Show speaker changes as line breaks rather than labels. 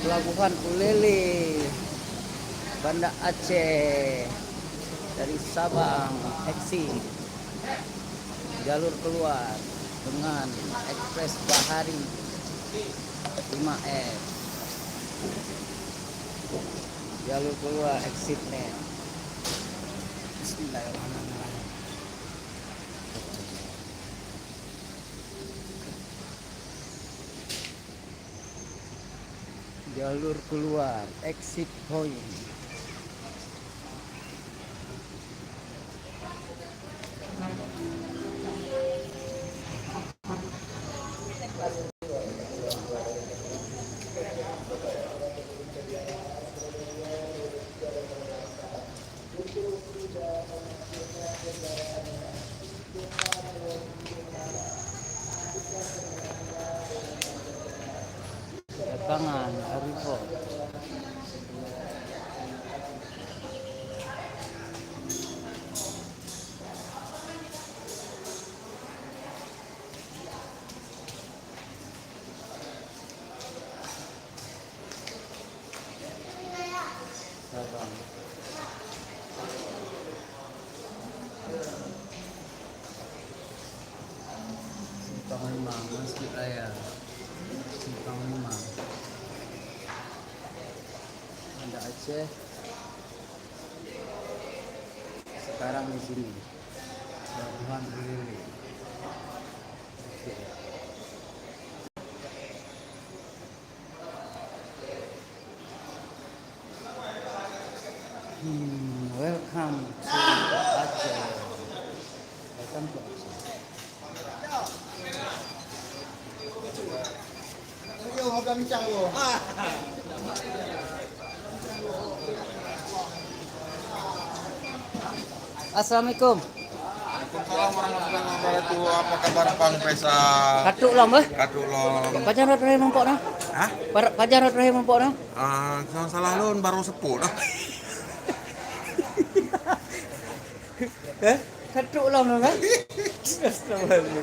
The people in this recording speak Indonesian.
Pelabuhan Ulele, Banda Aceh, dari Sabang, exit, jalur keluar dengan Ekspres Bahari 5F, jalur keluar exitnya. Bismillahirrahmanirrahim. Jalur keluar exit point. Belakangan Arifo. Sabang. Simpang 5 Masjid Raya. Simpang 5 Banda Aceh. Sekarang di sini Pelabuhan Ulele. Oke. Welcome to Aceh. Welcome to Aceh.
Yo, habla bincang lo.
Assalamualaikum.
Waalaikumsalam warahmatullahi wabarakatuh. Apa kabar Bang Faisal?
Katuk long bah.
Katuk long.
Pajan rot rahim empok nah.
Hah?
Pajan rot rahim empok nah.
Salah lun baru sepuluh.
Katuk long nah.